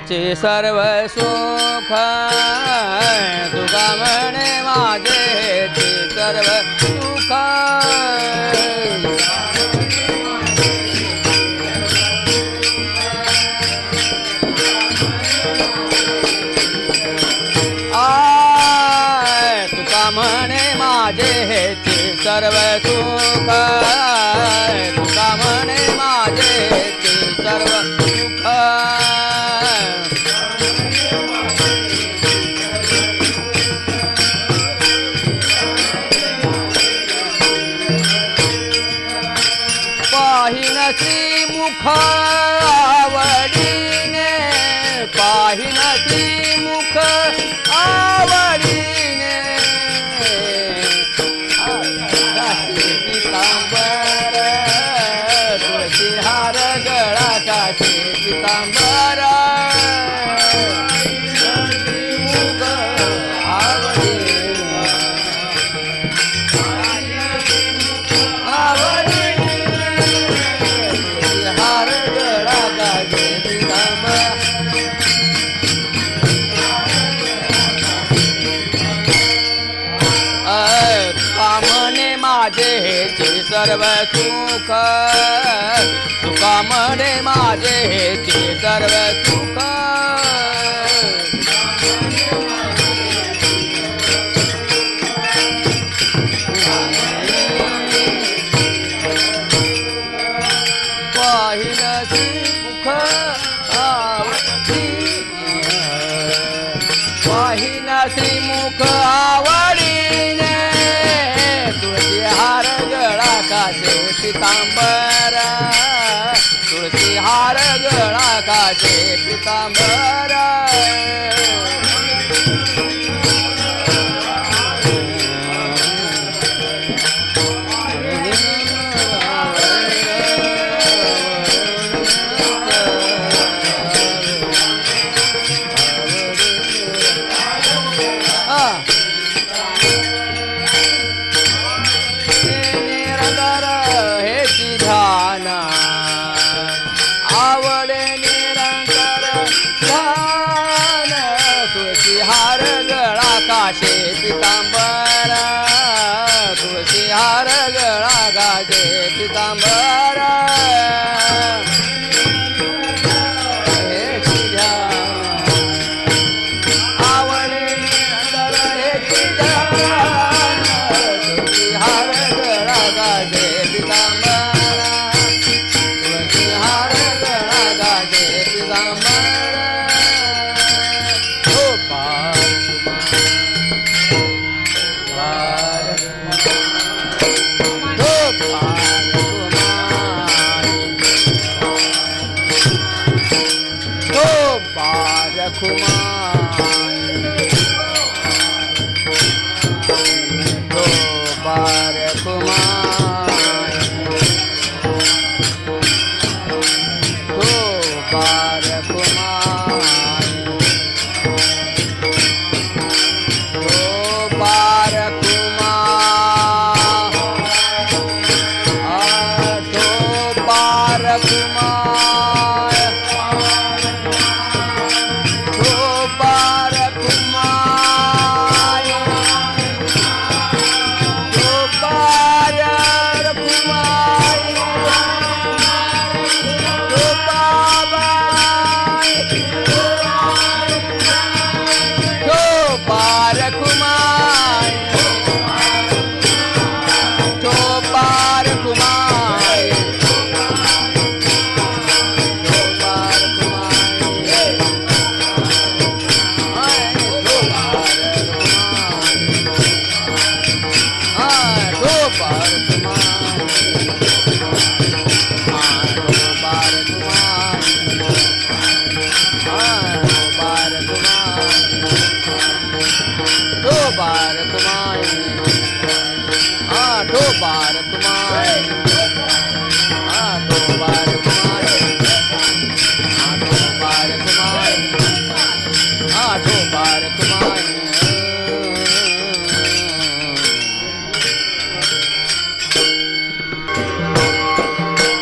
चे सर्व सुख तुका म्हणे माझे चे सर्व सुख तुका म्हणे माझे चे सर्व सुख तुका म्हणे माझे चे सर्व सुख पाहिन श्रीमुख आवडीने पाहिन श्रीमुख आवडीने पितांबर तुळशी हार गळा काशी पितांबर श्रीमुख माझे हेचे सर्व सुख तुका म्हणे माझे हेचे सर्व सुख पाहिन श्रीमुख पाहिन श्रीमुख आवडीने तुळशी हार गळा काशे पितांबर तुळशी हार गळा काशे पितांबर आवडे निरंतर ध्यान तुळशी हार गळा काशे पितांबर तुळशी हार गळा काशे पितांबर हेची ध्यान आवडे निरंतर हेची ध्यान तुळशी हार गळा काशे पितांबर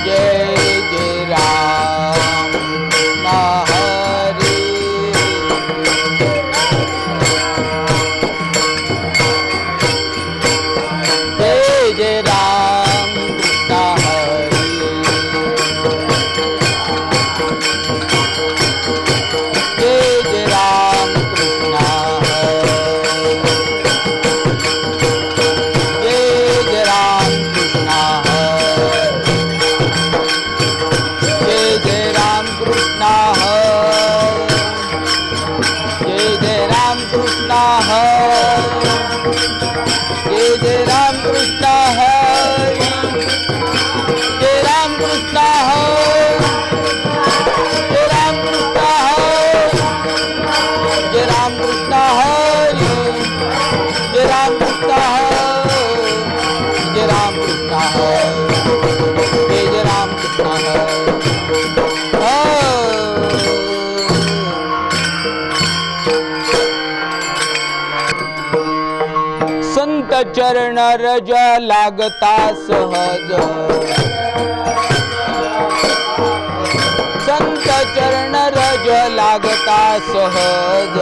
जय जय राम हरे कृष्ण हरी, जय राम कृष्ण हरी, जय राम कृष्ण हरी, जय राम कृष्ण हरी, जय राम कृष्ण हरी, जय राम कृष्ण हरी, जय राम कृष्ण हरी। संत चरण रज लागता सहज, संत चरण रज लागता सहज,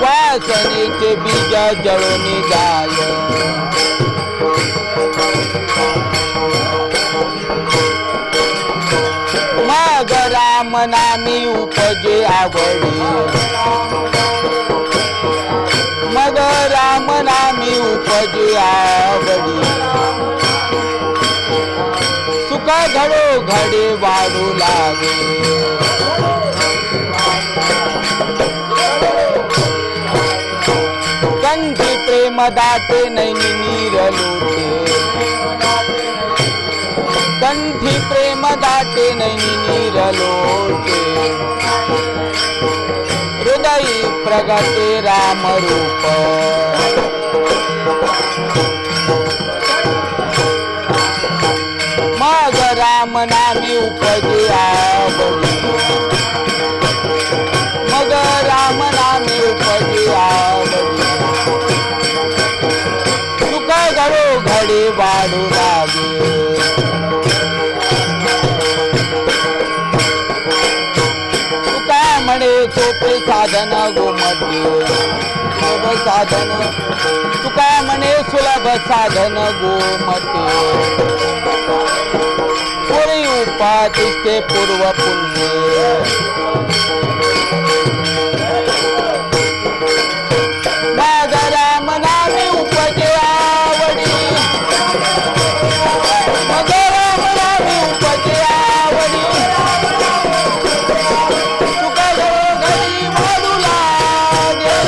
वासनेचे बीज जळून जाय, मग राम नामी उपजे आवडी, मग राम नामी उपजे आवडी, सुख घडो घडे वाढू लागे, कंठी प्रेम दाटे नैनी नीर लोटे, कंठी प्रेम दाटे नैनी नीर लोटे, हृदय प्रगटे राम रूप, मग राम नामी उपजे आवडी, मग राम नामी उपजे आवडी, सुख घडो घडे वाढू लागे, तुका म्हणे सोपे साधन गोमटे, सुलभ साधन, तुका म्हणे सुलभ साधन गोमटे, पुरी उपादिष्टे पूर्व पुण्य, मग राम नामी उपजे आवडी, मग राम नामी उपजे आवडी, सुख घडी वाढू लागे,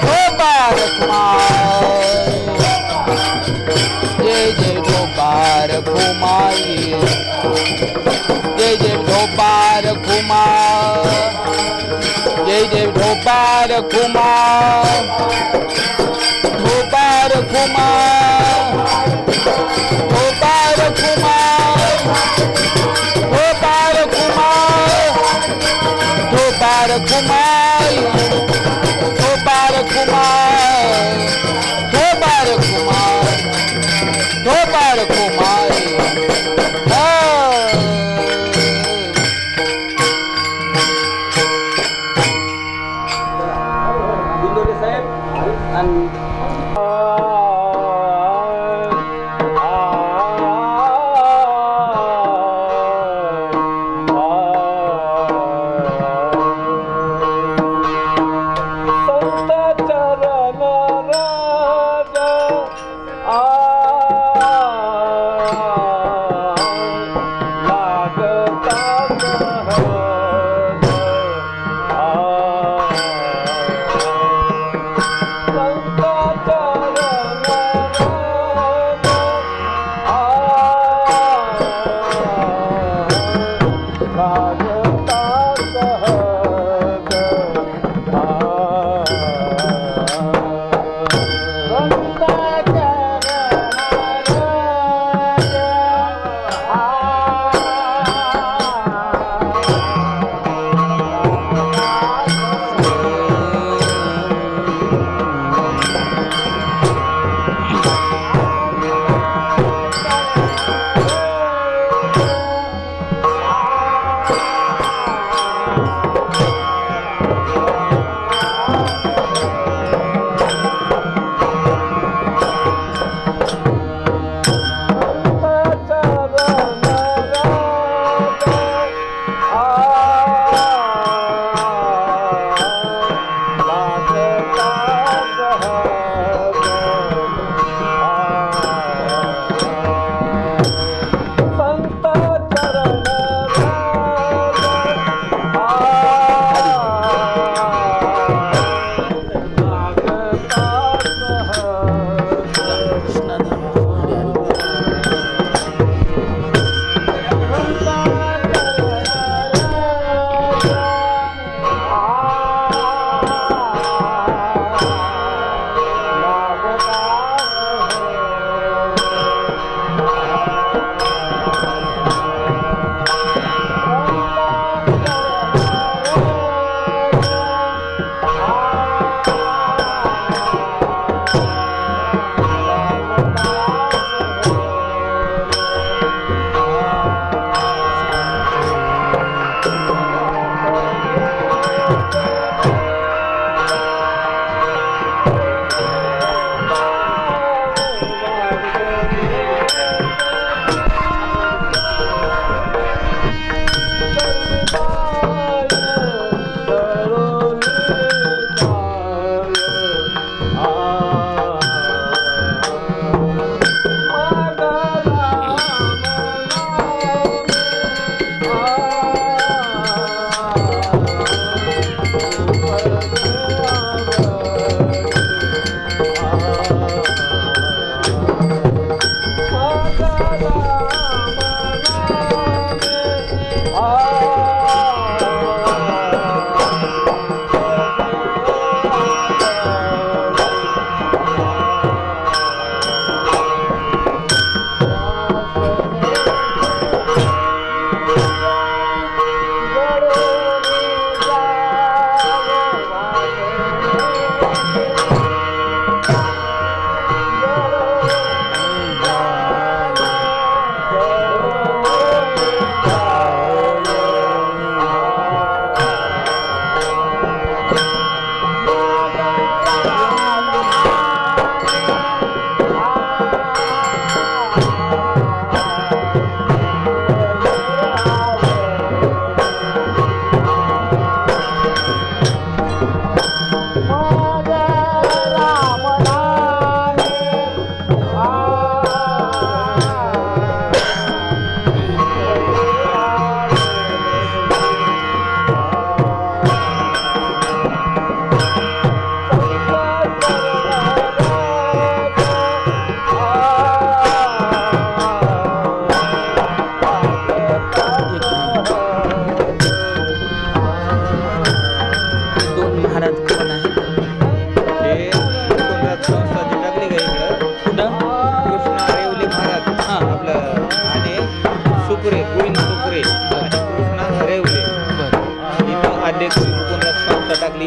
हो बारक माय, जय जय गोपार घुमाई, जय जय गोपार घुमा, जय जय गोपार घुमा, गोपार घुमा, गोपार घुमा, गोपार घुमा, गोपार घुमाई, गोपार घुमाई, गोपार घुमाई, गोपार घुमाई। दिंडोरे साहेब आणि संत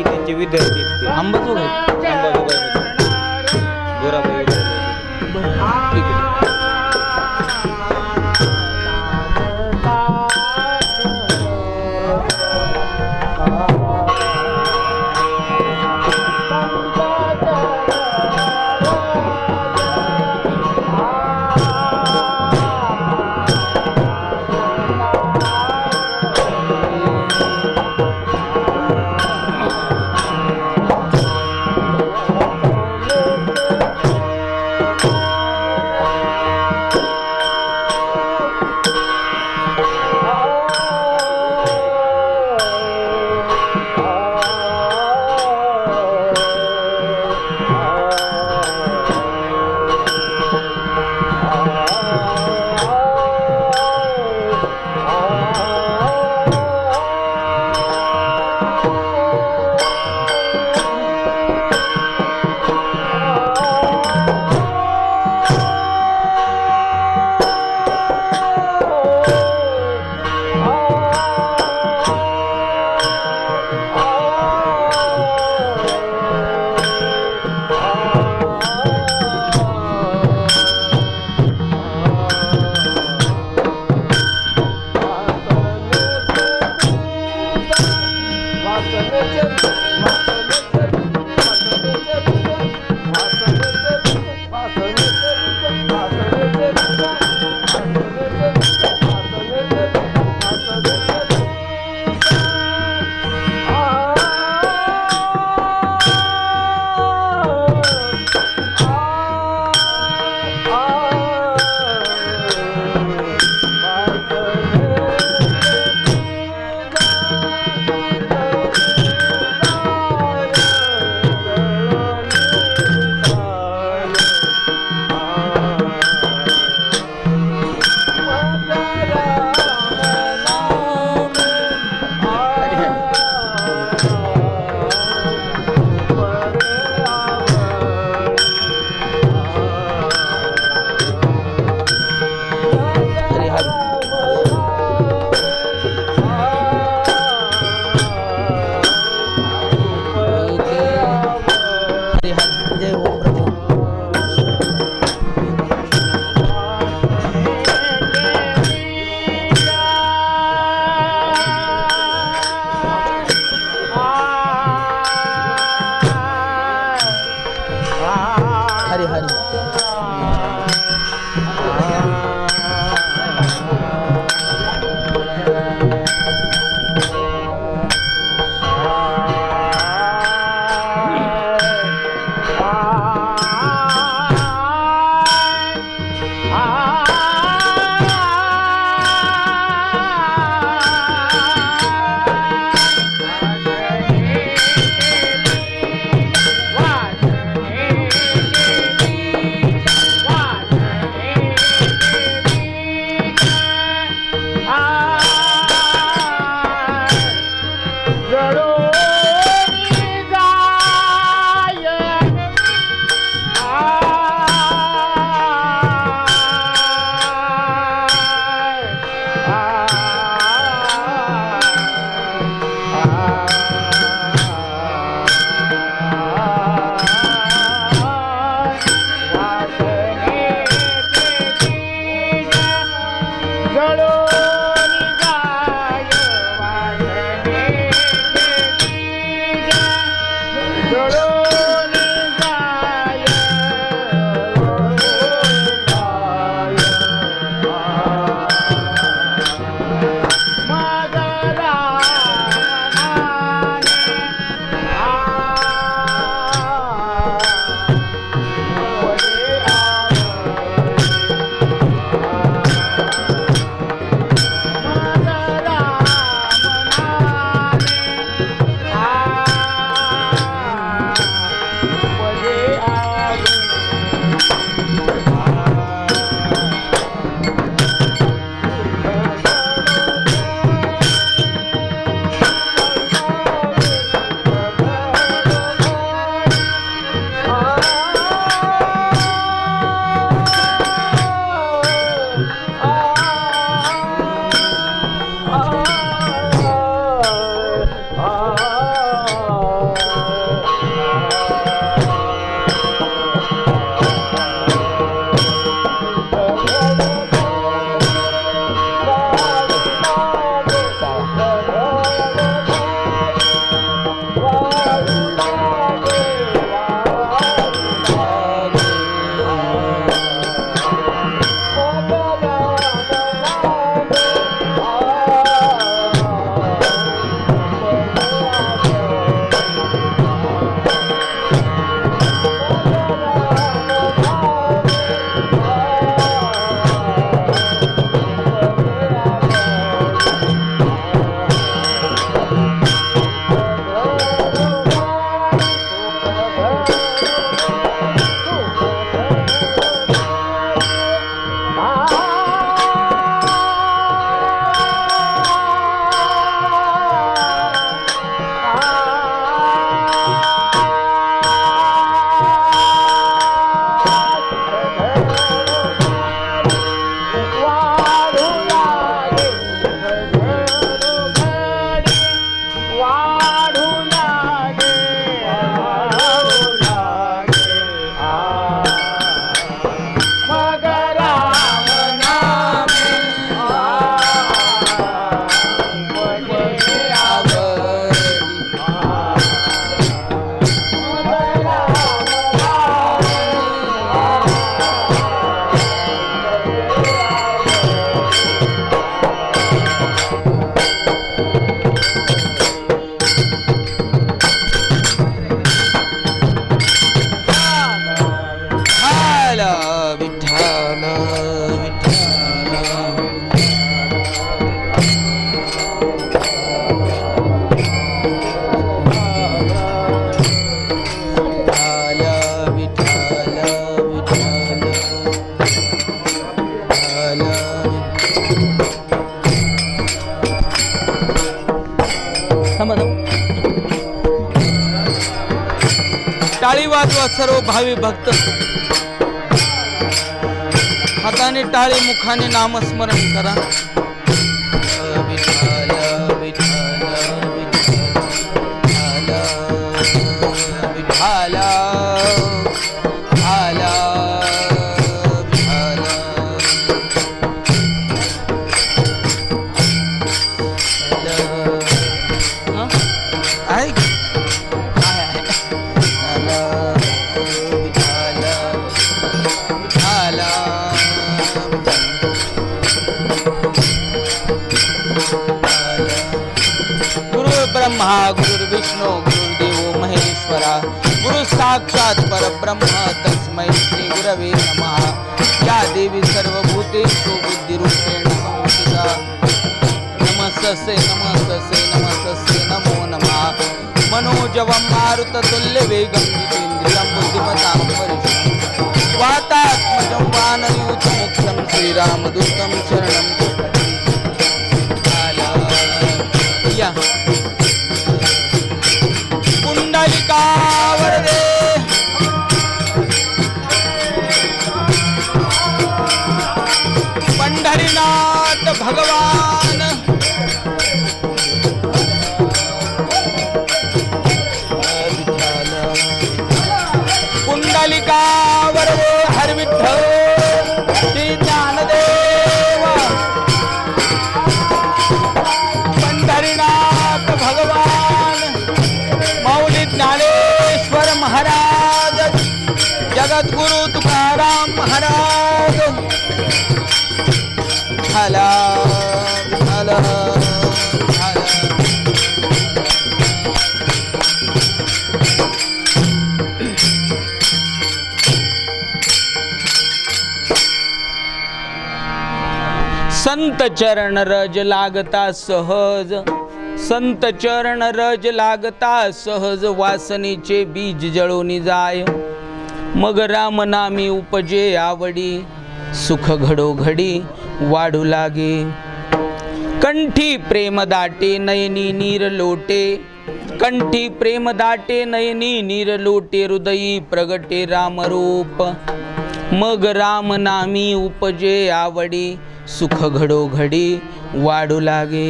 त्यांचे विद्यार्थी आहेत ते. अंबाजोगाई अंबाजोगाईमध्ये गोराबाई ठीक आहे. टाळी वाजवा सर्व भावी भक्त. हाताने टाळी, मुखाने नामस्मरण करा. विठ्ठल विठ्ठल विठ्ठल विठ्ठल ब्रह्मा गुरुर्विष्णू गुरुर्देवो महेश्वरा गुरु साक्षात परब्रह्म तस्मै श्री गुरवे नमः. या देवी सर्वभूतेषु बुद्धिरूपेण संस्थिता. नमस्तस्यै नमस्तस्यै नमस्तस्यै नमो नमः. मनोजवं मारुततुल्यवेगं जितेन्द्रियं बुद्धिमतां वरिष्ठं वातात्मजं वानरयूथमुख्यं श्रीरामदूतं शरणं पुंडलिका वरदे. पंढरीनाथ भगवान पुंडलिका वरदे. हर विठ्ठल श्री ज्ञानदेव पंढरीनाथ भगवान मौली ज्ञानेश्वर महाराज जगद्गुरु तुकाराम महाराज. हला हला संत चरण रज लागता सहज. संत चरण रज लागता सहज. वासनेचे बीज जळून जाय. मग राम नामी उपजे आवडी. सुख घडोघडी वाढू लागे. कंठी प्रेम दाटे नयनी नीर लोटे. कंठी प्रेम दाटे नयनी नीर लोटे. हृदयी प्रगटे रामरूप. मग राम नामी उपजे आवडी. सुख घडोघडी वाढू लागे.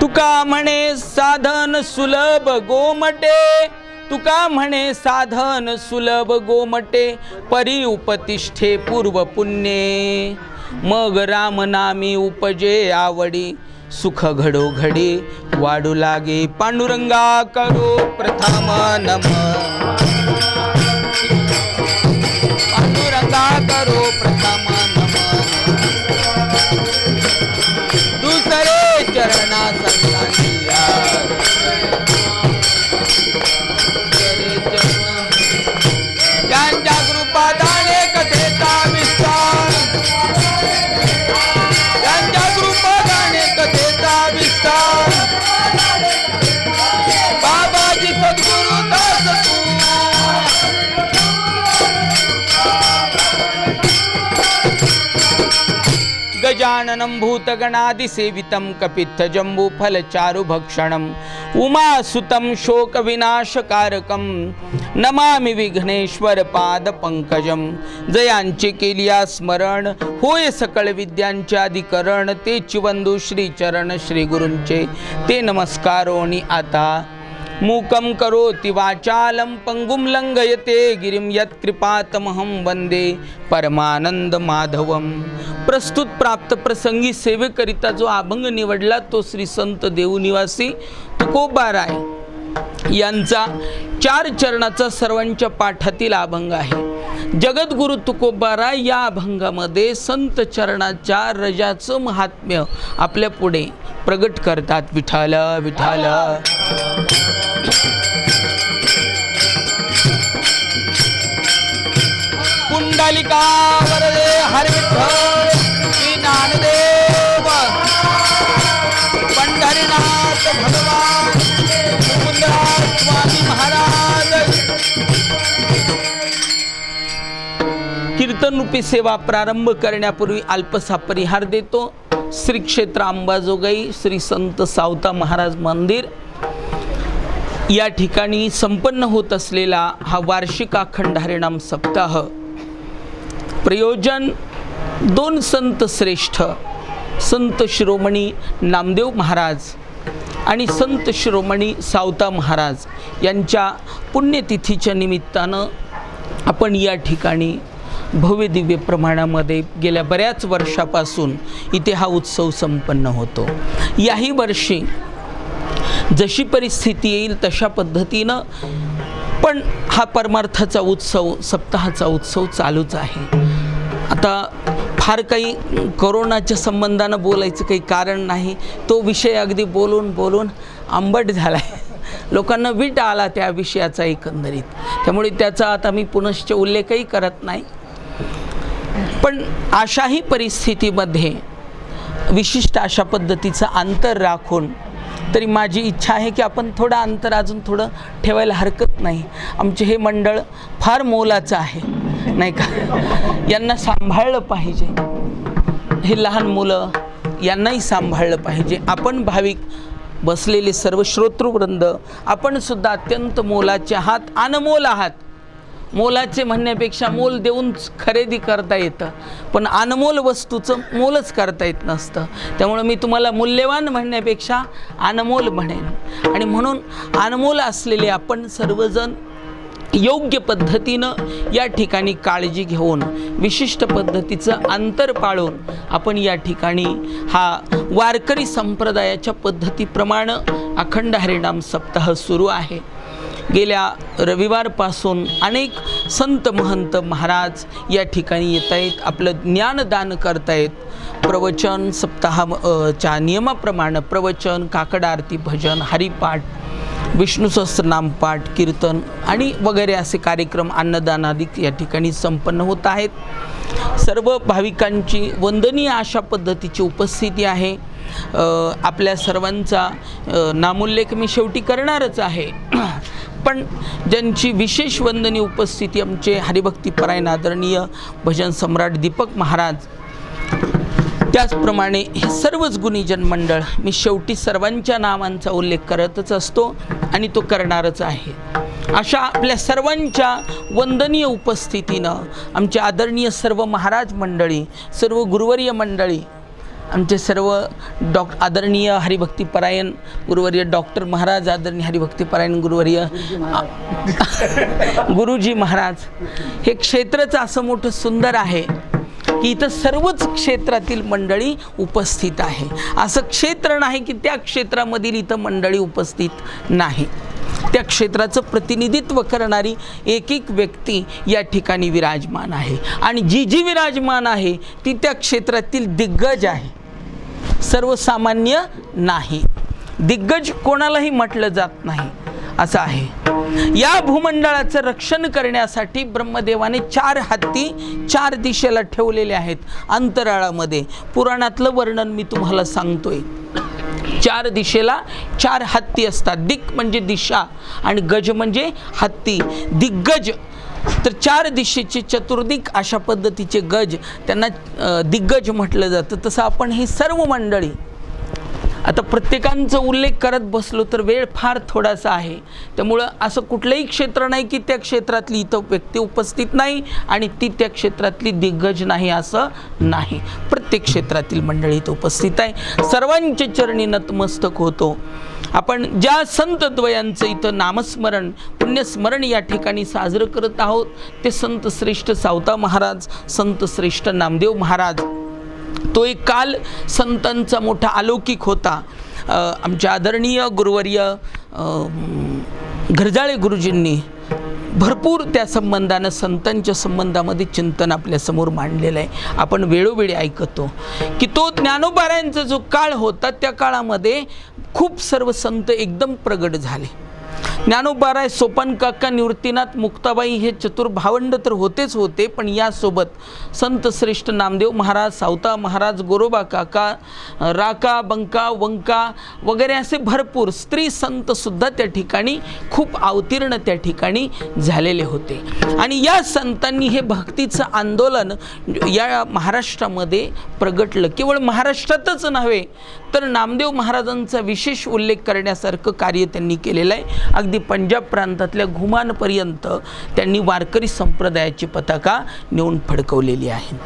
तुका म्हणे साधन सुलभ गोमटे. तुका म्हणे साधन सुलभ गोमटे. परी उपतिष्ठे पूर्व पुण्ये. मग राम नामी उपजे आवडी. सुख घडोघडी वाढू लागे. पांडुरंगा करो प्रथम नमन. पांडुरंगा करो प्रथम नमन. दुसरे चरणा संतांनी ज्यांच्या कृपादाने कथेचा विस्तार. ज्यांच्या कृपादाने कथेचा विस्तार. बाबाजी सद्गुरु दास तू. गजाननं भूतगणादिसेवितं कपित्थजम्बूफलचारुभक्षणं उमासुतं शोकविनाशकारकं नमामि विघ्नेश्वर पादपंकजं. जयांचे केलिया स्मरण होय सकळ विद्यांचे अधिकरण. तेची वंदू श्रीचरण श्री गुरूंचे ते नमस्कारोनी आता. मूकं करोति वाचालं पंगुं लंघयते गिरिं यत्कृपातमहं वंदे परमानंद माधवम. प्रस्तुत प्राप्त प्रसंगी सेवेकरिता जो अभंग निवडला तो श्री संत देवनिवासी तुकोबाराय यांचा 4 चरणाचा सर्वांच्या पाठातील अभंग आहे. जगद्गुरु तुकोबाराय या अभंगामध्ये संत चरणाच्या रजाचं महात्म्य आपल्या पुढे प्रगट करतात. विठ्ठल विठ्ठल पुंडलिका वरदे. हर विठ्ठल श्री ज्ञानदेव पंढरीनाथ भगवान मुकुंदराज स्वामी महाराज. कीर्तन रूपी सेवा प्रारंभ करण्यापूर्वी अल्पसा परिहार देतो. श्री क्षेत्र अंबाजोगाई श्री संत सावता महाराज मंदिर या ठिकाणी संपन्न होत असलेला हा वार्षिक अखंड हरिनाम सप्ताह प्रयोजन दोन संत श्रेष्ठ संत शिरोमणी नामदेव महाराज आणि संत शिरोमणी सावता महाराज यांच्या पुण्यतिथीच्या निमित्तानं आपण या ठिकाणी भव्य दिव्य प्रमाणामध्ये गेल्या बऱ्याच वर्षापासून इथे हा उत्सव संपन्न होतो। याही वर्षी जशी परिस्थिती येईल तशा पद्धतीनं पण हा परमार्थाचा उत्सव सप्ताहाचा उत्सव चालूच आहे। आता फार काही कोरोनाच्या संबंधानं बोलायचं काही कारण नाही, तो विषय अगदी बोलून बोलून आंबट झाला आहे, लोकांना वीट आला त्या विषयाचा एकंदरीत, त्यामुळे त्याचा आता मी पुनश्च उल्लेखही करत नाही। पण अशाही परिस्थितीमध्ये विशिष्ट अशा पद्धतीचं अंतर राखून तरी माझी इच्छा आहे की आपण थोडं अंतर अजून थोडं ठेवायला हरकत नाही। आमचे हे मंडळ फार मोलाचं आहे नाही का, यांना सांभाळलं पाहिजे, हे लहान मुलं यांनाही सांभाळलं पाहिजे। आपण भाविक बसलेले सर्व श्रोतृवृंद आपण सुद्धा अत्यंत मोलाचे आहात, अनमोल आहात। मोलाचे म्हणण्यापेक्षा मोल देऊन खरेदी करता येतं, पण अनमोल वस्तूचं मोलच करता येत नसतं, त्यामुळे मी तुम्हाला मूल्यवान म्हणण्यापेक्षा अनमोल म्हणेन। आणि म्हणून अनमोल असलेले आपण सर्वजण योग्य पद्धतीनं या ठिकाणी काळजी घेऊन विशिष्ट पद्धतीचं अंतर पाळून आपण या ठिकाणी हा वारकरी संप्रदायाच्या पद्धतीप्रमाणे अखंड हरिनाम सप्ताह सुरू आहे। गेल्या रविवारपासून अनेक संत महंत महाराज या ठिकाणी येत आहेत, आपलं ज्ञानदान करतायत। प्रवचन सप्ताहाच्या नियमाप्रमाणे प्रवचन, काकड आरती, भजन, हरिपाठ, विष्णू सहस्त्रनाम पाठ, कीर्तन आणि वगैरे असे कार्यक्रम अन्नदान आदी या ठिकाणी संपन्न होत आहेत। सर्व भाविकांची वंदनीय अशा पद्धतीची उपस्थिती आहे। आपल्या सर्वांचा नामोल्लेख मी शेवटी करणारच आहे, पण ज्यांची विशेष वंदनीय उपस्थिती आमचे हरिभक्तीपरायण आदरणीय भजन सम्राट दीपक महाराज, त्याचप्रमाणे हे सर्वच गुणीजन मंडळ, मी शेवटी सर्वांच्या नावांचा उल्लेख करतच असतो आणि तो करणारच आहे। अशा आपल्या सर्वांच्या वंदनीय उपस्थितीनं आमचे आदरणीय सर्व महाराज मंडळी, सर्व गुरुवर्य मंडळी, आमचे सर्व आदरणीय हरिभक्तीपरायण गुरुवर्य डॉक्टर महाराज, आदरणीय हरिभक्तीपरायण गुरुवर्य गुरुजी महाराज, हे क्षेत्रच असं मोठं सुंदर आहे की इथं सर्वच क्षेत्रातील मंडळी उपस्थित आहे। असं क्षेत्र नाही की त्या क्षेत्रामधील इथं मंडळी उपस्थित नाही, त्या क्षेत्राचं प्रतिनिधित्व करणारी एक एक व्यक्ती या ठिकाणी विराजमान आहे आणि जी जी विराजमान आहे ती त्या क्षेत्रातील दिग्गज आहे, सर्वसामान्य नाही। दिग्गज कोणालाही म्हटलं जात नाही असं आहे। या भूमंडळाचं रक्षण करण्यासाठी ब्रह्मदेवाने 4 हत्ती 4 दिशेला ठेवलेले आहेत अंतराळामध्ये। पुराणातलं वर्णन मी तुम्हाला सांगतोय। 4 दिशेला 4 हत्ती असतात। दिक म्हणजे दिशा आणि गज म्हणजे हत्ती, दिग्गज। तर 4 दिशेचे चतुर्दिक अशा पद्धतीचे गज, त्यांना दिग्गज म्हटलं जातं। तसं आपण ही सर्व मंडळी, आता प्रत्येकांचा उल्लेख करत बसलो तर वेळ फार थोडासा आहे, त्यामुळं असं कुठलंही क्षेत्र नाही की त्या क्षेत्रातली इथं व्यक्ती उपस्थित नाही आणि ती त्या क्षेत्रातली दिग्गज नाही असं नाही। प्रत्येक क्षेत्रातील मंडळी इथं उपस्थित आहे। सर्वांचे चरणी नतमस्तक होतो। आपण ज्या संतद्वयांचं इथं नामस्मरण पुण्यस्मरण या ठिकाणी साजरं करत आहोत ते संत श्रेष्ठ सावता महाराज, संत श्रेष्ठ नामदेव महाराज। तो एक काल संतांचा मोठा अलौकिक होता। आमच्या आदरणीय गुरुवर्य घरजाळे गुरुजींनी भरपूर त्या संबंधानं संतांच्या संबंधामध्ये चिंतन आपल्यासमोर मांडलेलं आहे। आपण वेळोवेळी ऐकतो की तो ज्ञानोबारायांचा जो काळ होता त्या काळामध्ये खूप सर्व संत एकदम प्रगट झाले। ज्ञानोबाराय, सोपान काका, निवृत्तीनाथ, मुक्ताबाई हे चतुर्भावंड तर होतेच होते, पण यासोबत संत श्रेष्ठ नामदेव महाराज, सावता महाराज, गोरोबा काका, राका, बंका, वंका वगैरे असे भरपूर स्त्री संत सुद्धा त्या ठिकाणी खूप अवतीर्ण त्या ठिकाणी झालेले होते। आणि या संतांनी हे भक्तीचं आंदोलन या महाराष्ट्रामध्ये प्रगटलं। केवळ महाराष्ट्रातच नव्हे तर नामदेव महाराजांचा विशेष उल्लेख करण्यासारखं कार्य त्यांनी केलेलं आहे। अगदी अगदी पंजाब प्रांतातल्या घुमानपर्यंत त्यांनी वारकरी संप्रदायाची पताका नेऊन फडकवलेली आहे.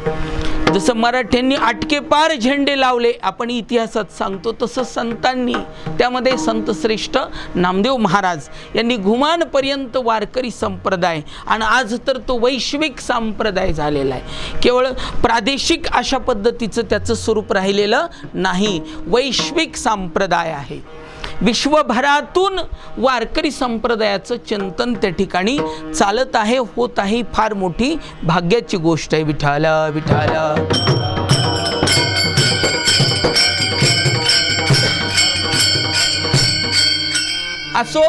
जसं मराठ्यांनी आटके पार झेंडे लावले आपण इतिहासात सांगतो, तसं संतांनी, त्यामध्ये संतश्रेष्ठ नामदेव महाराज यांनी घुमानपर्यंत वारकरी संप्रदाय, आणि आज तर तो वैश्विक संप्रदाय झालेला आहे. केवळ प्रादेशिक अशा पद्धतीचं त्याचं स्वरूप राहिलेलं नाही, वैश्विक संप्रदाय आहे. विश्वभरातून वारकरी संप्रदायाचं चिंतन त्या ठिकाणी चालत आहे, होत आहे. फार मोठी भाग्याची गोष्ट आहे. विठ्ठल विठ्ठल. असो,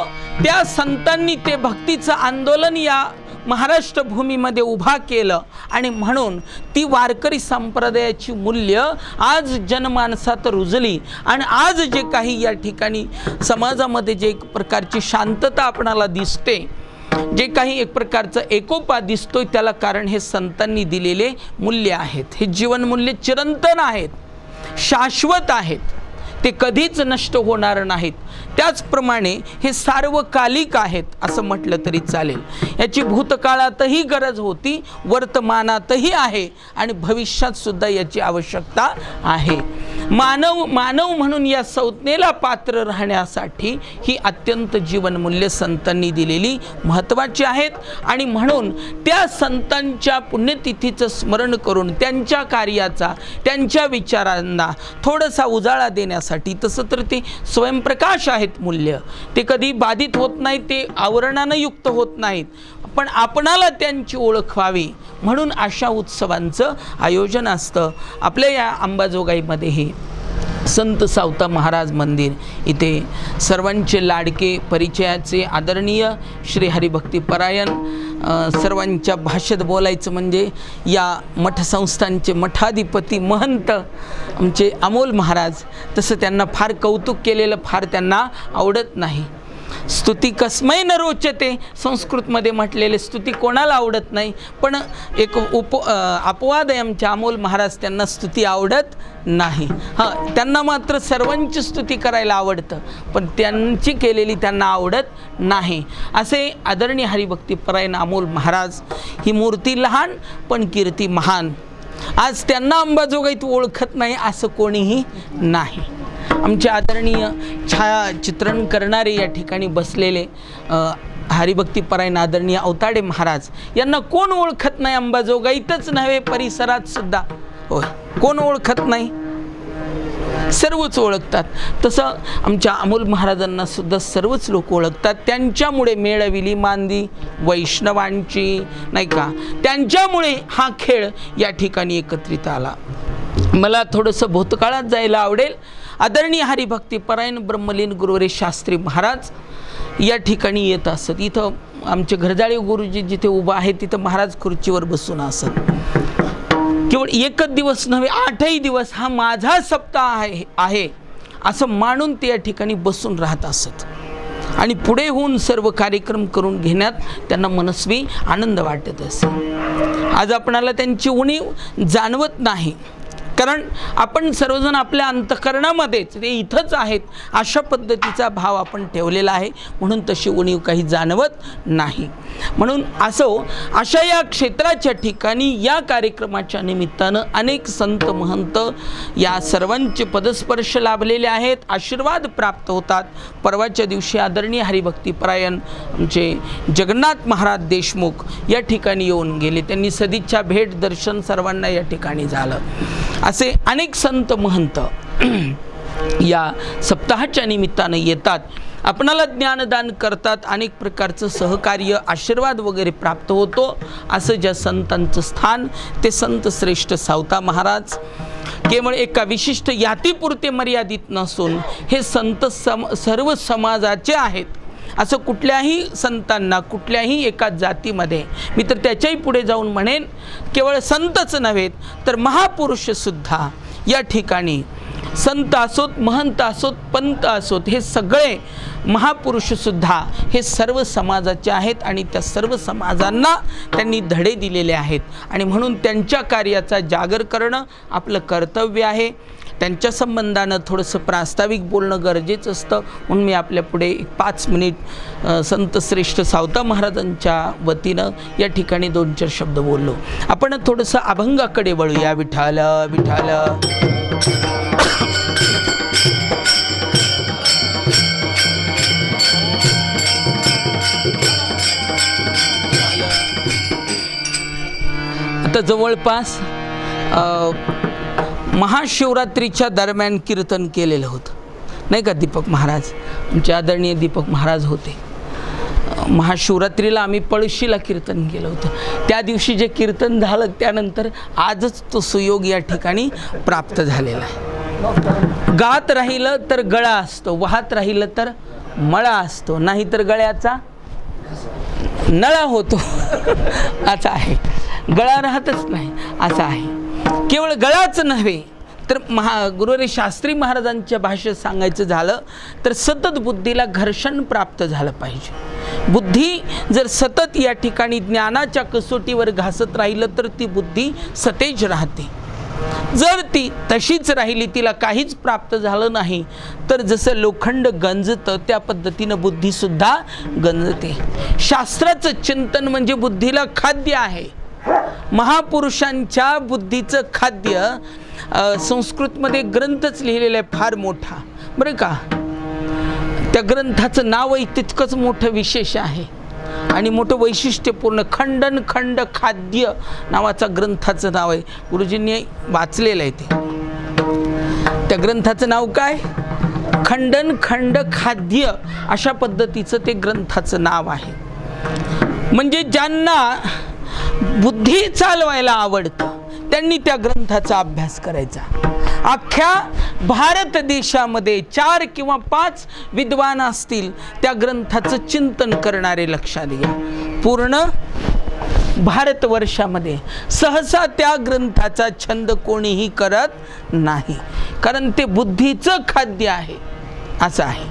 त्या संतांनी ते भक्तीचं आंदोलन या महाराष्ट्र भूमीमध्ये उभा केलं, आणि म्हणून ती वारकरी संप्रदायाची मूल्य आज जनमानसात रुजली. आणि आज जे काही या ठिकाणी समाजामध्ये जे एक प्रकारची शांतता आपणाला दिसते, जे काही एक प्रकारचं एकोपा दिसतोय, त्याला कारण हे संतांनी दिलेले मूल्य आहेत. हे जीवनमूल्य चिरंतन आहेत, शाश्वत आहेत, ते कधीच नष्ट होणार नाहीत. त्याचप्रमाणे हे सार्वकालिक आहेत असं म्हटलं तरी चालेल. याची भूतकाळातही गरज होती, वर्तमानातही आहे, आणि भविष्यात सुद्धा याची आवश्यकता आहे. मानव म्हणून या संज्ञेला पात्र राहण्यासाठी ही अत्यंत जीवनमूल्य संतांनी दिलेली महत्त्वाची आहेत. आणि म्हणून त्या संतांच्या पुण्यतिथीचं स्मरण करून त्यांच्या कार्याचा, त्यांच्या विचारांना थोडासा उजाळा देण्यासाठी, तसं तर ते स्वयंप्रकाश आहेत मूल्य, ते कधी बाधित होत नाहीत, ते आवरणानं युक्त होत नाहीत, पण आपणाला त्यांची ओळख व्हावी म्हणून अशा उत्सवांचं आयोजन असतं. आपल्या या अंबाजोगाईमध्ये हे संत सावता महाराज मंदिर, इथे सर्वांचे लाडके, परिचयाचे, आदरणीय श्री हरिभक्तीपरायण, सर्वांच्या भाषेत बोलायचं म्हणजे या मठसंस्थांचे मठाधिपती महंत आमचे अमोल महाराज, तसं त्यांना फार कौतुक केलेलं फार त्यांना आवडत नाही. स्तुती कस्मै न रोचते, संस्कृतमध्ये म्हटलेले स्तुती कोणाला आवडत नाही, पण एक अपवाद आहे आमच्या अमोल महाराज, त्यांना स्तुती आवडत नाही. हां, त्यांना मात्र सर्वांची स्तुती करायला आवडतं, पण त्यांची केलेली त्यांना आवडत नाही. असे आदरणीय हरिभक्तीपरायण अमोल महाराज, ही मूर्ती लहान पण कीर्ती महान. आज त्यांना अंबाजोगाईत ओळखत नाही असं कोणीही नाही. आमचे आदरणीय छायाचित्रण करणारे या ठिकाणी बसलेले हरिभक्तीपरायण आदरणीय अवताडे महाराज यांना कोण ओळखत नाही? अंबाजोगाईतच नव्हे, परिसरात सुद्धा. होय, कोण ओळखत नाही? सर्वच ओळखतात. तसं आमच्या अमोल महाराजांना सुद्धा सर्वच लोक ओळखतात. त्यांच्यामुळे मेळविली मांदी वैष्णवांची, नाही का, त्यांच्यामुळे हा खेळ या ठिकाणी एकत्रित आला. मला थोडंसं भूतकाळात जायला आवडेल. आदरणीय हरिभक्तीपरायण ब्रह्मलीन गुरुवरे शास्त्री महाराज या ठिकाणी येत असत. इथं आमचे घरजाळे गुरुजी जिथे उभा आहे तिथं महाराज खुर्चीवर बसून असत. केवळ एकच दिवस नव्हे, 8ही दिवस हा माझा सप्ताह आहे असं मानून ते या ठिकाणी बसून राहत असत. आणि पुढे होऊन सर्व कार्यक्रम करून घेण्यात त्यांना मनस्वी आनंद वाटत असे. आज आपणाला त्यांची उणीव जाणवत नाही, कारण आपण सर्वजण आपल्या अंतःकरणामध्येच ते इथंच आहेत अशा पद्धतीचा भाव आपण ठेवलेला आहे, म्हणून तशी उणीव काही जाणवत नाही. म्हणून अशा या क्षेत्राच्या ठिकाणी या कार्यक्रमाच्या निमित्तानं अनेक संत महंत या सर्वांचे पदस्पर्श लाभलेले आहेत, आशीर्वाद प्राप्त होतात. परवाच्या दिवशी आदरणीय हरिभक्तीपरायण आमचे जगन्नाथ महाराज देशमुख या ठिकाणी येऊन गेले. त्यांनी सदिच्छा भेट दर्शन सर्वांना या ठिकाणी झालं. असे अनेक संत महंत या सप्ताहाच्या निमित्तानं येतात, आपणाला ज्ञानदान करतात, अनेक प्रकारचं सहकार्य, आशीर्वाद वगैरे प्राप्त होतो. असं ज्या संतांचं स्थान ते संत श्रेष्ठ सावता महाराज केवळ एका विशिष्ट यातीपुरते मर्यादित नसून हे संत सर्व समाजाचे आहेत. असं कुठल्याही संतांना कुठल्याही एका जातीमध्ये, मी तर त्याच्याही पुढे जाऊन म्हणेन, केवळ संतच नव्हेत तर महापुरुषसुद्धा या ठिकाणी, संत असोत, महंत असोत, पंत असोत, हे सगळे महापुरुषसुद्धा हे सर्व समाजाचे आहेत आणि त्या सर्व समाजांना त्यांनी धडे दिलेले आहेत. आणि म्हणून त्यांच्या कार्याचा जागर करणं आपलं कर्तव्य आहे. त्यांच्या संबंधानं थोडंसं प्रास्ताविक बोलणं गरजेचं असतं. म्हणून मी आपल्यापुढे 5 मिनिट संत श्रेष्ठ सावता महाराजांच्या वतीनं या ठिकाणी 2-4 शब्द बोललो. आपण थोडंसं अभंगाकडे वळूया. विठाल विठाल. आता जवळपास महाशिवरात्रीच्या दरम्यान कीर्तन केलेलं होतं नाही का. दीपक महाराज, आमचे आदरणीय दीपक महाराज होते. महाशिवरात्रीला आम्ही पळशीला कीर्तन केलं होतं. त्या दिवशी जे कीर्तन झालं त्यानंतर आजच तो सुयोग या ठिकाणी प्राप्त झालेला आहे. गात राहिलं तर गळा असतो, वाहत राहिलं तर मळा असतो, नाहीतर गळ्याचा नळा होतो असं आहे. गळा राहतच नाही असं आहे. केवळ गळाच नव्हे तर गुरुरे शास्त्री महाराजांच्या भाषेत सांगायचं झालं तर सतत बुद्धीला घर्षण प्राप्त झालं पाहिजे. बुद्धी जर सतत या ठिकाणी ज्ञानाच्या कसोटीवर घासत राहिलं तर ती बुद्धी सतेज राहते. जर ती तशीच राहिली, तिला काहीच प्राप्त झालं नाही, तर जसं लोखंड गंजतं त्या पद्धतीनं बुद्धीसुद्धा गंजते. शास्त्राचं चिंतन म्हणजे बुद्धीला खाद्य आहे. महापुरुषांच्या बुद्धीचं खाद्य संस्कृतमध्ये ग्रंथच लिहिलेला आहे फार मोठा बरं का. त्या ग्रंथाचं नावही तितकंच मोठं विशेष आहे आणि मोठं वैशिष्ट्यपूर्ण. खंडन खंड खाद्य नावाचा ग्रंथाचं नाव आहे. गुरुजींनी वाचलेलं आहे ते. त्या ग्रंथाचं नाव काय? खंडन खंड खाद्य अशा पद्धतीचं ते ग्रंथाचं नाव आहे. म्हणजे ज्यांना बुद्धी चालवायला आवडतं त्यांनी त्या ग्रंथाचा अभ्यास करायचा. अख्ख्या भारत देशामध्ये 4 किंवा 5 विद्वान असतील त्या ग्रंथाचं चिंतन करणारे. लक्षात घ्या, पूर्ण भारतवर्षामध्ये सहसा त्या ग्रंथाचा छंद कोणीही करत नाही, कारण ते बुद्धीचं खाद्य आहे असं आहे.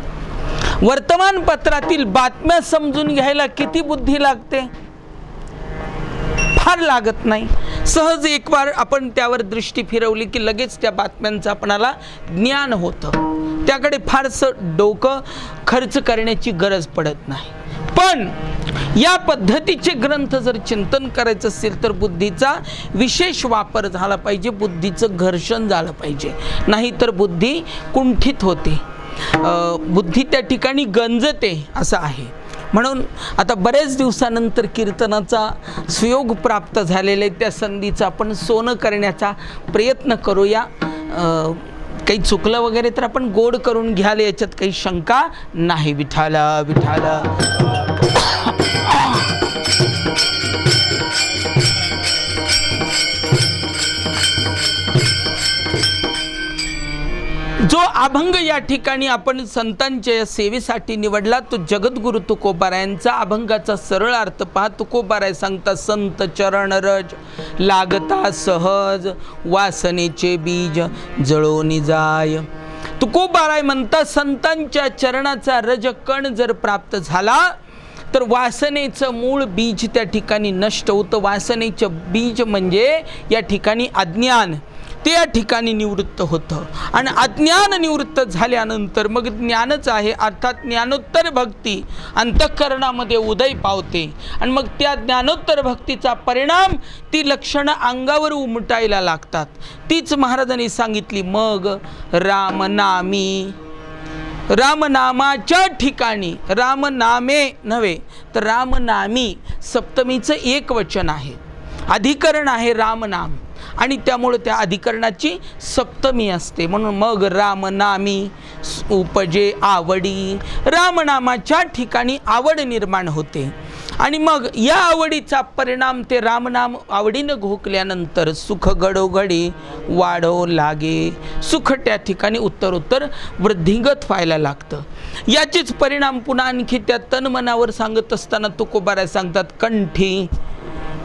वर्तमानपत्रातील बातम्या समजून घ्यायला किती बुद्धी लागते? फार लागत नाही. सहज एक वार आपण त्यावर दृष्टी फिरवली की लगेच त्या बातम्यांचं आपणाला ज्ञान होतं. त्याकडे फारसं डोकं खर्च करण्याची गरज पडत नाही. पण या पद्धतीचे ग्रंथ जर चिंतन करायचं असेल तर बुद्धीचा विशेष वापर झाला पाहिजे, बुद्धीचं घर्षण झालं पाहिजे, नाहीतर बुद्धी कुंठित होते, बुद्धी त्या ठिकाणी गंजते असं आहे. म्हणून आता बरेच दिवसानंतर कीर्तनाचा सुयोग प्राप्त झालेला आहे. त्या संधीचा आपण सोनं करण्याचा प्रयत्न करूया. काही चुकलं वगैरे तर आपण गोड करून घ्याल, याच्यात काही शंका नाही. विठाला विठाला. जो अभंग या ठिकाणी आपण संतांच्या सेवेसाठी निवडला तो जगद्गुरु तुकोबारायांचा अभंगाचा सरळ अर्थ पहा. तुकोबाराय सांगता, संत चरण रज लागता सहज, वासनेचे बीज जळोनी जाय. तुकोबाराय म्हणता, संतांच्या चरणाचा रज कण जर प्राप्त झाला तर वासनेचं मूळ बीज त्या ठिकाणी नष्ट होतं. वासनेचं बीज म्हणजे या ठिकाणी अज्ञान, ते या ठिकाणी निवृत्त होतं. आणि अज्ञान निवृत्त झाल्यानंतर मग ज्ञानच आहे, अर्थात ज्ञानोत्तर भक्ती अंतःकरणामध्ये उदय पावते. आणि मग त्या ज्ञानोत्तर भक्तीचा परिणाम ती लक्षणं अंगावर उमटायला लागतात. तीच महाराजांनी सांगितली. मग रामनामी, रामनामाच्या ठिकाणी, रामनामे नव्हे तर रामनामी सप्तमीचं एकवचन आहे, अधिकरण आहे रामनाम, आणि त्यामुळे त्या अधिकरणाची सप्तमी असते. म्हणून मग रामनामी उपजे आवडी, रामनामाच्या ठिकाणी आवड निर्माण होते. आणि मग या आवडीचा परिणाम ते रामनाम आवडीनं घोकल्यानंतर सुख घडोघडी वाढो लागे. सुख त्या ठिकाणी उत्तरोत्तर वृद्धिंगत व्हायला लागतं. याचेच परिणाम पुन्हा आणखी त्या तनमनावर सांगत असताना तुकोबाराय सांगतात, कंठी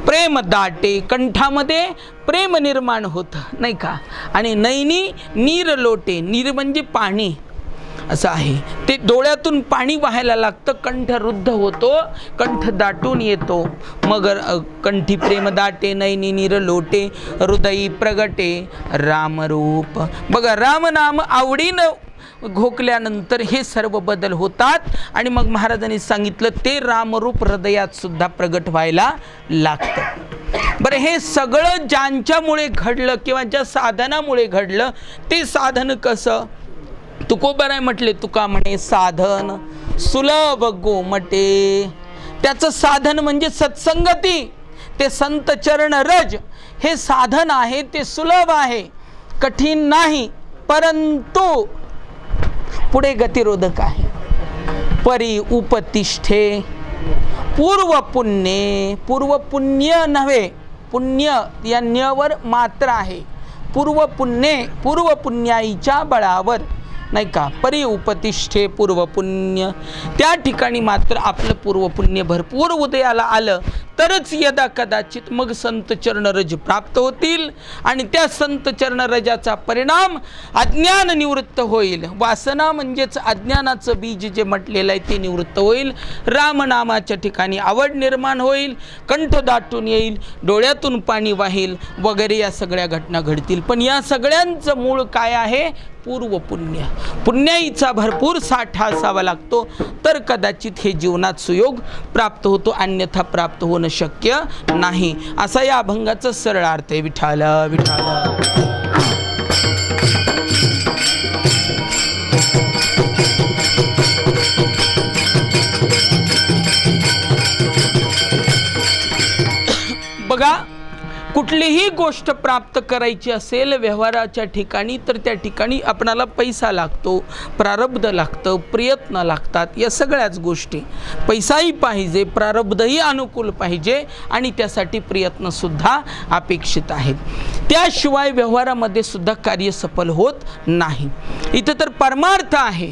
प्रेम दाटे, कंठामध्ये प्रेम निर्माण होतं नाही का. आणि नैनी नीर लोटे, नीर म्हणजे पाणी, असं आहे. ते डोळ्यातून पाणी वाहायला लागतं, कंठ रुद्ध होतो, कंठ दाटून येतो. मग कंठी प्रेम दाटे, नैनी नीर लोटे, हृदयी प्रगटे रामरूप. बघा, रामनाम आवडीनं घोकल्यानंतर हे सर्व बदल होतात आणि मग महाराजांनी सांगितलं ते रामरूप हृदयात सुद्धा प्रगट व्हायला लागतं. बरं, हे सगळं ज्यांच्यामुळे घडलं किंवा ज्या साधनामुळे घडलं ते साधन कसं? तुकोबाराय म्हटले, तुका म्हणे साधन सुलभ गोमटे. त्याचं साधन म्हणजे सत्संगती, ते संत चरण रज हे साधन आहे, ते सुलभ आहे, कठीण नाही, परंतु पुढे गतिरोधक आहे. परी उपतिष्ठे पूर्व पुण्ये, पूर्व पुण्य नव्हे, पुण्य या न्यवर मात्र आहे. पूर्व पुण्ये, पूर्व पुण्याईच्या बळावर, नाही का, परी उपतिष्ठे पूर्व पुण्य. त्या ठिकाणी मात्र आपलं पूर्व पुण्य भरपूर उदयाला आलं तरच यदा कदाचित मग संत चरणरज प्राप्त होतील आणि त्या संत चरणरजाचा परिणाम अज्ञान निवृत्त होईल. वासना म्हणजेच अज्ञानाचं बीज जे म्हटलेलं आहे ते निवृत्त होईल. रामनामाच्या ठिकाणी आवड निर्माण होईल, कंठ दाटून येईल, डोळ्यातून पाणी वाहील वगैरे या सगळ्या घटना घडतील. पण या सगळ्यांचं मूळ काय आहे? पूर्व पुण्य. पुण्याईचा भरपूर साठा असावा लागतो तर कदाचित हे जीवनात सुयोग प्राप्त होतो, अन्यथा प्राप्त होणं शक्य नाही. असा या अभंगाचा सरळ अर्थ आहे. विठाल विठाल. बघा, कुठलीही गोष्ट प्राप्त करायची असेल व्यवहाराच्या ठिकाणी तर त्या ठिकाणी आपणाला पैसा लागतो, प्रारब्ध लागतं, प्रयत्न लागतात. या सगळ्याच गोष्टी, पैसाही पाहिजे, प्रारब्धही अनुकूल पाहिजे आणि त्यासाठी प्रयत्नसुद्धा अपेक्षित आहेत. त्याशिवाय व्यवहारामध्ये सुद्धा कार्य सफल होत नाही. इथं तर परमार्थ आहे,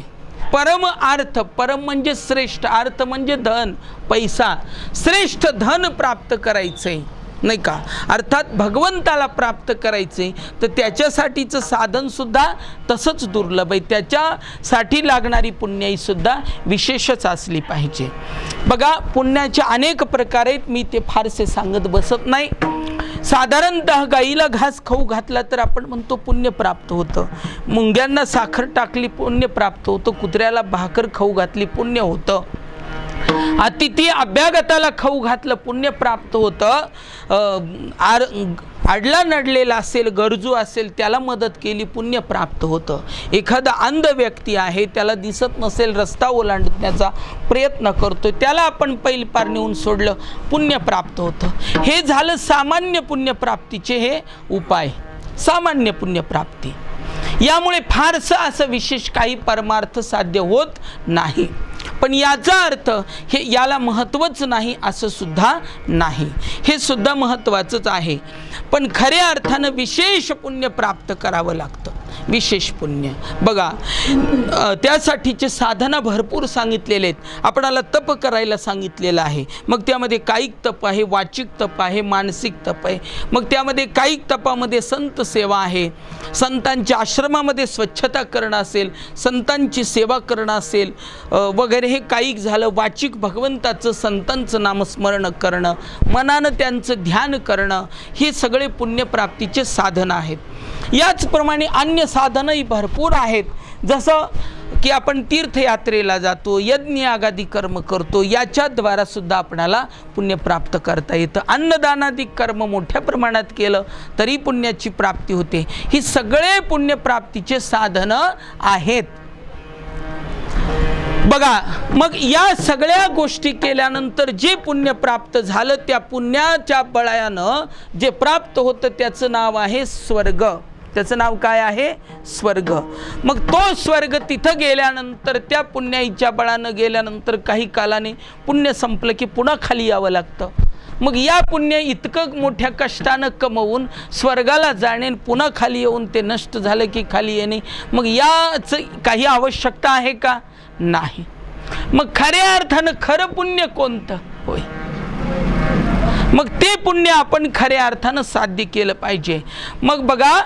परम अर्थ. परम म्हणजे श्रेष्ठ, अर्थ म्हणजे धन, पैसा. श्रेष्ठ धन प्राप्त करायचे, नाही का, अर्थात भगवंताला प्राप्त करायचे तर त्याच्यासाठीचं साधनसुद्धा तसंच दुर्लभ आहे. त्याच्यासाठी लागणारी पुण्याई सुद्धा विशेषच असली पाहिजे. बघा, पुण्याचे अनेक प्रकार आहेत, मी ते फारसे सांगत बसत नाही. साधारणतः गाईला घास खाऊ घातला तर आपण म्हणतो पुण्य प्राप्त होतं, मुंग्यांना साखर टाकली पुण्य प्राप्त होतं, कुत्र्याला भाकर खाऊ घातली पुण्य होतं, अतिथी अभ्यागताला खाऊ घातलं पुण्य प्राप्त होतं, आडला नडलेला असेल, गरजू असेल त्याला मदत केली पुण्य प्राप्त होतं, एखादा अंध व्यक्ती आहे त्याला दिसत नसेल रस्ता ओलांडण्याचा प्रयत्न करतो त्याला आपण पैल पार नेऊन सोडलं पुण्य प्राप्त होतं. हे झालं सामान्य पुण्यप्राप्तीचे हे उपाय, सामान्य पुण्यप्राप्ती. यामुळे फारसं असं विशेष काही परमार्थ साध्य होत नाही. पण याचा अर्थ हे याला महत्त्वच नाही असं सुद्धा नाही, हे सुद्धा महत्त्वाचंच आहे. पण खऱ्या अर्थानं विशेष पुण्य प्राप्त करावं लागतं, विशेष पुण्य. बघा, त्यासाठीचे साधना भरपूर सांगितलेले आहेत. आपणाला तप करायला सांगितलेलं आहे. मग त्यामध्ये कायिक तप आहे, वाचिक तप आहे, मानसिक तप आहे. मग त्यामध्ये कायिक तपामध्ये संत सेवा आहे, संतांच्या आश्रमामध्ये स्वच्छता करणं असेल, संतांची सेवा करणं असेल वगैरे, हे कायिक झालं. वाचिक भगवंताचं संतांचं नामस्मरण करणं, मनानं त्यांचं ध्यान करणं, हे सगळे पुण्यप्राप्तीचे साधन आहेत. याचप्रमाणे अन्य साधनही भरपूर आहेत. जसं की आपण तीर्थयात्रेला जातो, यज्ञ आगादी कर्म करतो, याच्याद्वारा सुद्धा आपणाला पुण्य प्राप्त करता येतं. अन्नदानादी कर्म मोठ्या प्रमाणात केलं तरी पुण्याची प्राप्ती होते. ही सगळे पुण्यप्राप्तीचे साधनं आहेत. बघा, मग या सगळ्या गोष्टी केल्यानंतर जे पुण्य प्राप्त झालं त्या पुण्याच्या बळायानं जे प्राप्त होतं त्याचं नाव आहे स्वर्ग. त्याचं नाव काय आहे? स्वर्ग. मग तो स्वर्ग तिथं गेल्यानंतर, त्या पुण्याईच्या बळानं गेल्यानंतर काही कालाने पुण्य संपलं की पुन्हा खाली यावं लागतं. मग या पुण्य इतकं मोठ्या कष्टानं कमवून स्वर्गाला जाणे, पुन्हा खाली येऊन ते नष्ट झालं की खाली येणे, मग याचं काही आवश्यकता आहे का? नाही. मग खऱ्या अर्थानं खरं पुण्य कोणतं? होय, मग ते पुण्य आपण खऱ्या अर्थानं साध्य केलं पाहिजे. मग बघा,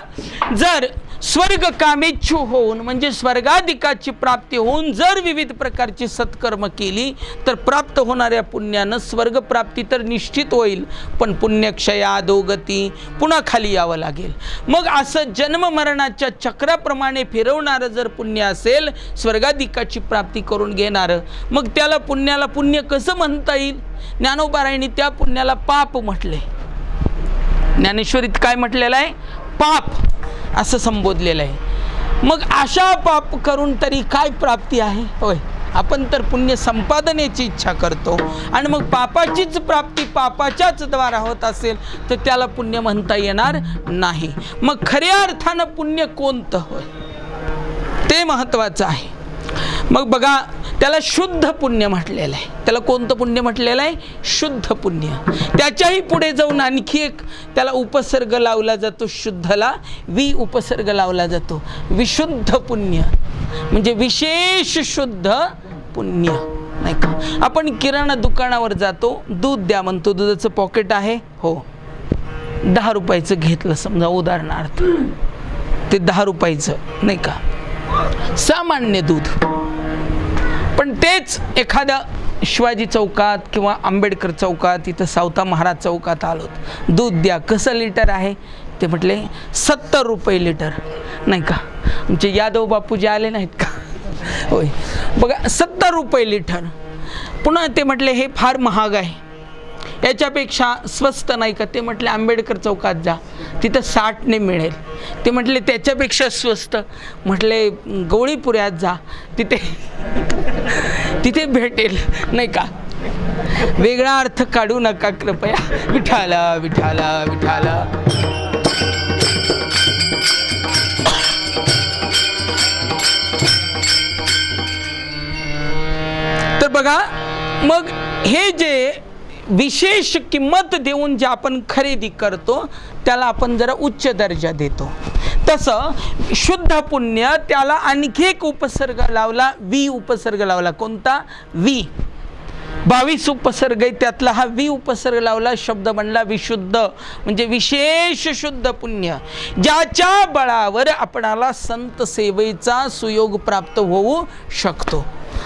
जर स्वर्ग कामेच्छू होऊन म्हणजे स्वर्गाधिकाची प्राप्ती होऊन जर विविध प्रकारची सत्कर्म केली तर प्राप्त होणाऱ्या पुण्यानं स्वर्गप्राप्ती तर निश्चित होईल, पण पुण्यक्षया अधोगती पुन्हा खाली यावं लागेल. मग असं जन्ममरणाच्या चक्राप्रमाणे फिरवणारं जर पुण्य असेल, स्वर्गाधिकाची प्राप्ती करून घेणारं, मग त्याला पुण्याला पुण्य कसं म्हणता येईल? ज्ञानोबारायांनी त्या पुण्याला पाप म्हटले. ज्ञानेश्वरीत काय म्हटलेलं आहे? पाप असं संबोधलेलं आहे. मग अशा पाप करून तरी काय प्राप्ती आहे? होय, आपण तर पुण्य संपादनेची इच्छा करतो आणि मग पापाचीच प्राप्ती पापाच्याच द्वारा होत असेल तर त्याला पुण्य म्हणता येणार नाही. मग खऱ्या अर्थानं पुण्य कोणतं होय ते महत्त्वाचं आहे. मग बघा, त्याला शुद्ध पुण्य म्हटलेलं आहे. त्याला कोणतं पुण्य म्हटलेलं आहे? शुद्ध पुण्य. त्याच्याही पुढे जाऊन आणखी एक त्याला उपसर्ग लावला जातो. शुद्धला वि उपसर्ग लावला जातो. विशुद्ध पुण्य म्हणजे विशेष शुद्ध पुण्य, नाही का? आपण किराणा दुकानावर जातो, दूध द्या म्हणतो. दुधाचं पॉकेट आहे, हो, 10 रुपयाचं घेतलं समजा उदाहरणार्थ, ते 10 रुपयाचं, नाही का, सामान्य दूध. पण तेच एखाद्या शिवाजी चौकात किंवा आंबेडकर चौकात, इथं सावता महाराज चौकात आलोत, दूध द्या, कसं लिटर आहे? ते म्हटले 70 रुपये लिटर, नाही का? आमचे यादव बापू जे आले नाहीत का, होय, बघा 70 रुपये लिटर. पुन्हा ते म्हटले हे फार महाग आहे, याच्यापेक्षा स्वस्त नाही का? ते म्हटले आंबेडकर चौकात जा, तिथं 60ने मिळेल. ते म्हटले त्याच्यापेक्षा स्वस्त, म्हटले गवळीपुऱ्यात जा, तिथे भेटेल, नाही का? वेगळा अर्थ काढू नका कृपया. विठाला विठाला विठाला. तर बघा, मग हे जे विशेष किंमत देऊन जे आपण खरेदी करतो त्याला आपण जरा उच्च दर्जा देतो. तसं शुद्ध पुण्य त्याला आणखी एक उपसर्ग लावला, वि उपसर्ग लावला. कोणता? वि. 22 उपसर्ग आहे, त्यातला हा वि उपसर्ग लावला, शब्द बनला विशुद्ध म्हणजे विशेष शुद्ध पुण्य, ज्याच्या बळावर आपणाला संत सेवेचा सुयोग प्राप्त होऊ शकतो,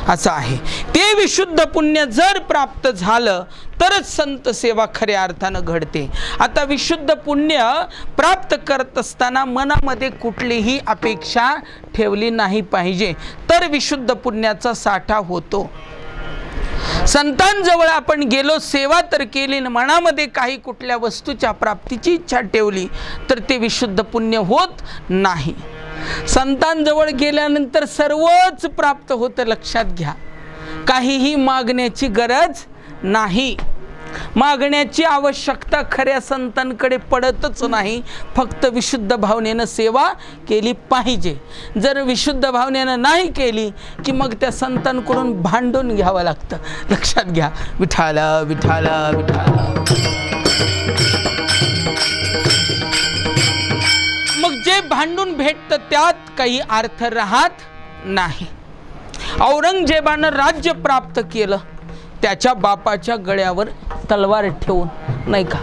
असं आहे. ते विशुद्ध पुण्य जर प्राप्त झालं तरच संत सेवा खऱ्या अर्थानं घडते. आता विशुद्ध पुण्य प्राप्त करत असताना मनामध्ये कुठलीही अपेक्षा ठेवली नाही पाहिजे, तर विशुद्ध पुण्याचा साठा होतो. संतांजवळ आपण गेलो, सेवा तर केली, मनामध्ये काही कुठल्या वस्तूच्या प्राप्तीची इच्छा ठेवली तर ते विशुद्ध पुण्य होत नाही. संतांजवळ गेल्यानंतर सर्वच प्राप्त होतं, लक्षात घ्या. काहीही मागण्याची गरज नाही, मागण्याची आवश्यकता खऱ्या संतांकडे पडतच नाही. फक्त विशुद्ध भावनेनं सेवा केली पाहिजे. जर विशुद्ध भावनेनं नाही केली की मग त्या संतांकडून भांडून घ्यावं लागतं, लक्षात घ्या. विठाला विठाला विठाला. मग जे भांडून भेटतं त्यात काही अर्थ राहत नाही. औरंगजेबानं राज्य प्राप्त केलं, त्याच्या बापाच्या गळ्यावर तलवार ठेवून, नाही का?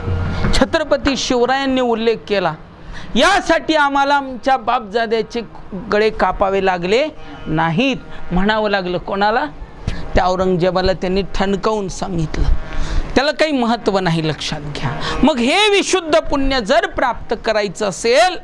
छत्रपती शिवरायांनी उल्लेख केला, यासाठी आम्हाला आमच्या बापजाद्याचे गळे कापावे लागले नाहीत, म्हणावं लागलं. कोणाला? त्या औरंगजेबाला त्यांनी ठणकावून सांगितलं. त्याला काही महत्त्व नाही, लक्षात घ्या. मग हे विशुद्ध पुण्य जर प्राप्त करायचं असेल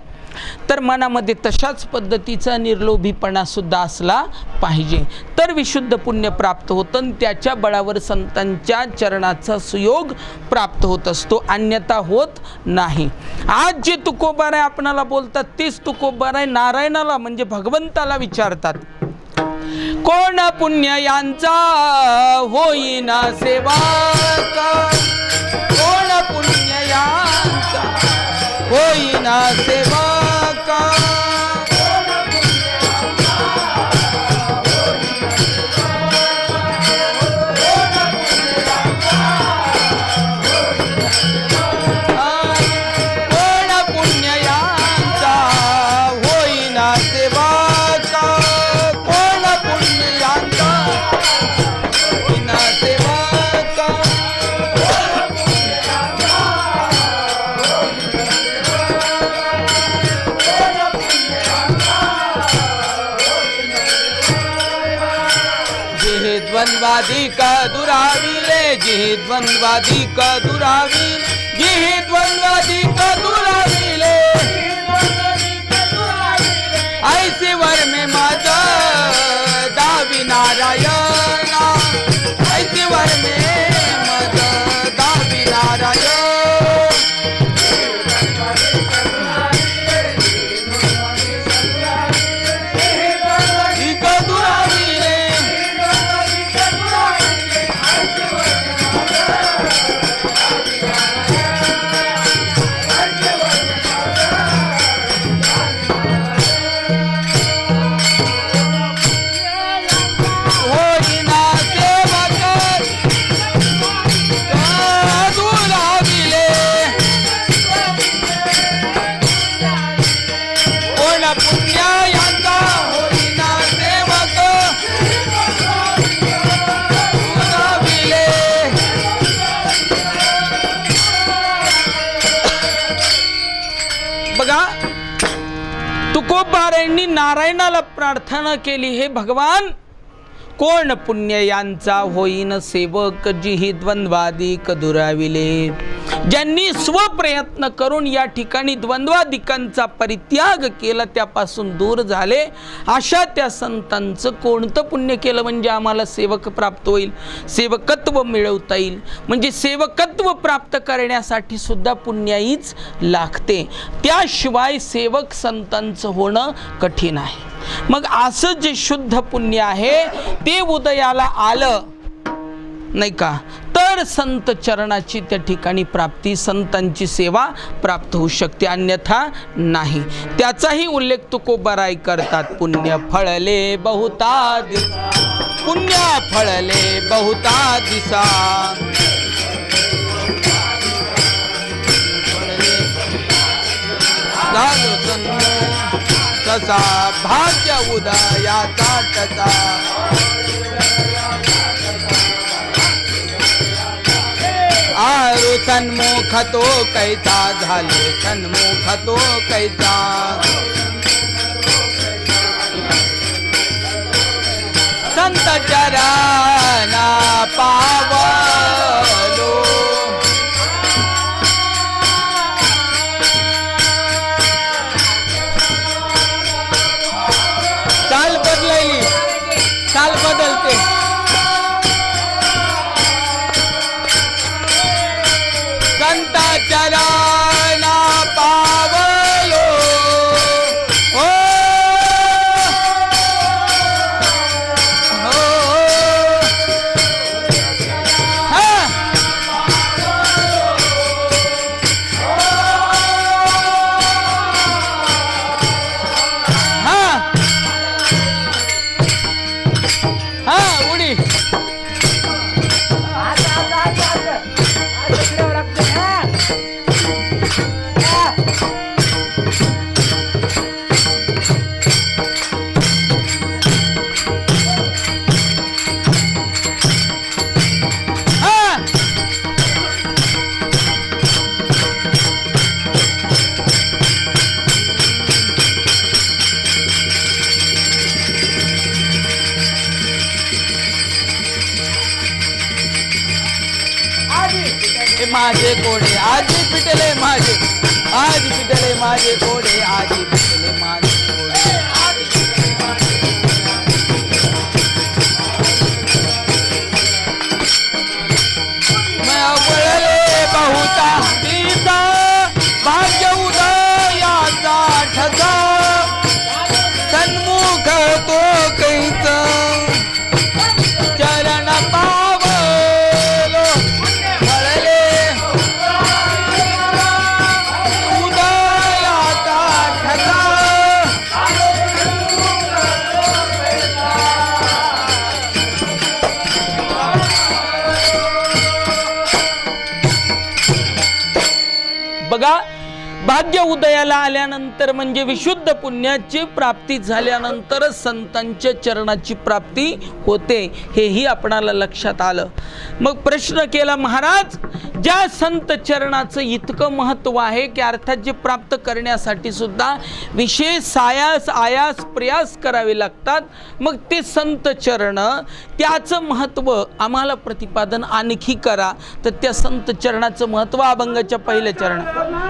तर मनामध्ये तशाच पद्धतीचा निर्लोभीपणा सुद्धा असला पाहिजे, तर विशुद्ध पुण्य प्राप्त होतं आणि त्याच्या बळावर संतांच्या चरणाचा सुयोग प्राप्त होत असतो, अन्यथा होत नाही. आज जे तुकोबाराय आपणाला बोलतात तेच तुकोबाराय नारायणाला म्हणजे भगवंताला विचारतात, कोण पुण्य यांचा होईना सेवा का, कोण पुण्य यांचा होईना सेवा का, कोण पुण्य यांचा होईना सेवा का, कोण पुण्य यांचा होईना सेवा का. दुराविले जिहि द्वंद्वाधिक दुराविले जिहि द्वंद्वाधिक दुराविले ऐसे वर में मद दावी नारायणा ऐसे वर में मद दावी नारायण बघा तुकोबारायांनी नारायणाला प्रार्थना केली, हे भगवान कोण पुण्य यांचा होईन सेवक जिहि द्वंद्वादिक दुराविले, ज्यांनी स्वप्रयत्न करून या ठिकाणी द्वंद्वादिकांचा परित्याग केला त्यापासून दूर झाले अशा त्या संतांचं कोणतं पुण्य केलं म्हणजे आम्हाला सेवक प्राप्त होईल, सेवकत्व मिळवता येईल. म्हणजे सेवकत्व प्राप्त करण्यासाठी सुद्धा पुण्याईच लागते, त्याशिवाय सेवक संतांचं होणं कठीण आहे. मग असं जे शुद्ध पुण्य आहे ते उदयाला आलं नाही का तर संत चरणाची त्या ठिकाणी प्राप्ती, संतांची सेवा प्राप्त होऊ शकते, अन्यथा नाही. त्याचाही उल्लेख तुकोबाराय करतात. पुण्य फळले बहुता दिसा, पुण्य फळले बहुता दिसा, तसा भाग्य उदयाचा तसा, आरु सन्मुख तो कैसा झाले सन्मुख तो कैसा, संत चरणा पावलो, चाल बदलली, चाल बदलते, संत चरणा पावलो, ओ हो हा हा उडी माझे कोडे आजी पिटले माझे, आज पिटले माझे कोडे, आजी पिटले माझे कोडे, मैं वळले बहुता दिसा, भाग्य उदयाचा ठसा, सन्मुख तो कैसा, चरण पावलो, वळले उदयाचा ठसा, बघा भाग्य उदयाला आल्यानंतर म्हणजे विशुद्ध पुण्याची प्राप्ती झाल्यानंतर संतांच्या चरणाची प्राप्ती होते, हेही आपणाला लक्षात आलं. मग प्रश्न केला, महाराज ज्या संत चरणाचं इतकं महत्त्व आहे की अर्थात जे प्राप्त करण्यासाठी सुद्धा विशेष आयास प्रयास करावे लागतात, मग ते संत चरण त्याचं महत्त्व आम्हाला प्रतिपादन आणखी करा. तर त्या संत चरणाचं महत्त्व अभंगाच्या पहिल्या चरणात